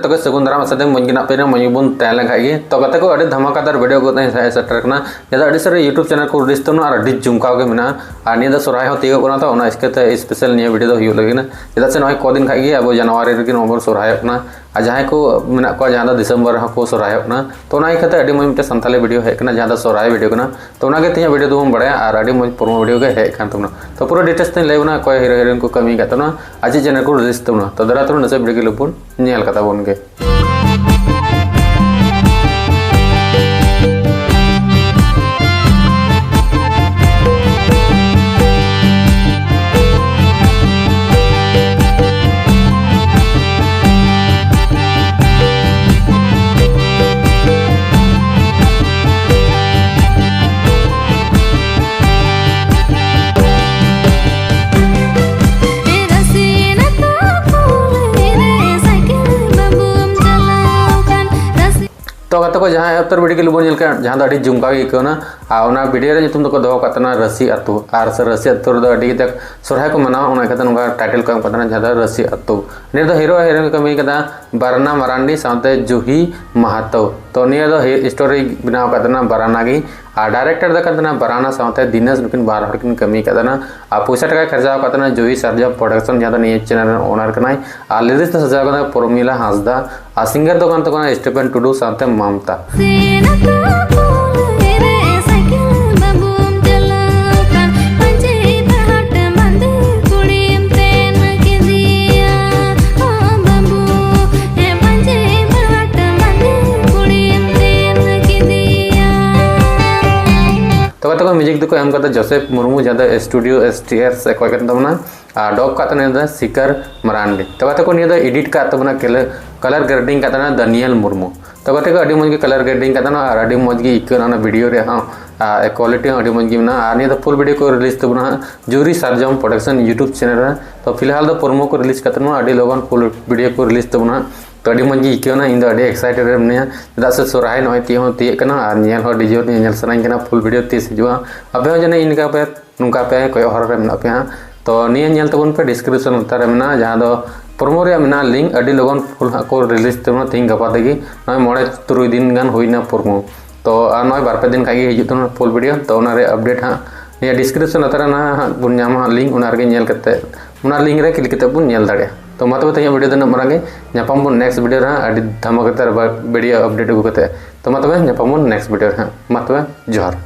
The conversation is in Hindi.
जत को सगुन दाराम सदे मंजना पे मयुबन तैले खाई तो गते को अड़ी धमाकादार वीडियो को सेटर करना जदा अड़ी सर यूट्यूब चैनल को रिलीज तनो और अड़ी जुमकाव के मिना और निया सोराय हो तीगो कोना तो ओना इसके स्पेशल निया वीडियो दो हुयो लगिना जदा से नय को दिन खाई अब जनवरी रे नवंबर सोराय होना आ जहां को मेना को जहां दिसंबर को सोराय होना तो ओना इखते अड़ी मय मिटे संताली वीडियो है कना जहां सोराय वीडियो कना तो ओना के तिया वीडियो दो हम बड़ाया और अड़ी मय प्रोमो वीडियो के है कान तमना तो पूरा डिटेल्स तन लेबना कोई हीरो हीरोइन को कमी का तनो आज चैनल को रिलीज तमना तो दरा तो नसे वीडियो के लपुन नेल कता बोन के तो गत को जहां उत्तर वीडियो के लुबन का जहां अड़ी जुमका इकना आ वीडियो रे नितुम को दो कतना रसी अतु आर से रसी अतु दो अड़ी तक सोरहाय को मनाव ओना कता नुगा टाइटल को कतना जहां रसी अतु ने दो हीरो हीरोइन कमी कदा बरना मरांडी साथे जुही महातो तो ने दो स्टोरी बनाव कतना बराना गी आ डायरेक्टर द कतना बराना साथे दिनेश नुकिन बार हर किन कमी कतना आ पैसा टका खर्चा कतना जुही सरजा प्रोडक्शन जहां ने चैनल ओनर कनाय आ लिरिक्स सजा कना प्रमिला हांसदा आ सिंगर दो कन तो कना स्टीफन टुडू साथे ममता तो म्यूजिक दो एम करता जोसेफ मुर्मू जहाँ स्टूडियो STR से कोई तबना डॉग का शिखर मरांडी तो को निया एडिट का तबना कलर ग्रेडिंग का दानियल मुर्मू तो को अड़ी मज कलर ग्रेडिंग का और अड़ी मज इकना वीडियो रे क्वालिटी अड़ी मज निया फुल वीडियो को रिलीज तबना जुरी सरजम प्रोडक्शन यूट्यूब चैनल तो फिलहाल तो प्रोमो को रिलीज करते अड़ी लगन फुल वीडियो को रिलीज तबना तो अड़ी मज इकना इन अड़ी एक्साइटेड मिया चेदा से सोराय नय तीकना और नियल डिजो सनाइन फुल वीडियो तीस हजूआ अबे जने इनका पे नुका पे कोई हर रे मेना पे तो निया नेल तबन पे डिस्क्रिप्शन उतार मेना जहां दो प्रोमो रे मेना लिंक अड़ी लगन फुल को रिलीज तबना तीन गपा देगी नय मोड़े तुरुई दिन गान होइना प्रोमो तो नय बार पे दिन खागी हिजु तबना फुल वीडियो तो ओना रे अपडेट हां निया डिस्क्रिप्शन उतार ना बुन नामा लिंक ओना रे नेल करते ओना लिंक रे क्लिक करते बुन नेल दाड़े तो मतलब तैयार वीडियो दिन मरांगे नापाम बन नेक्स्ट वीडियो रे अड़ी धमाकेदार वीडियो अपडेट को करते तो मतलब नापाम बन नेक्स्ट वीडियो रे मतलब जोहार।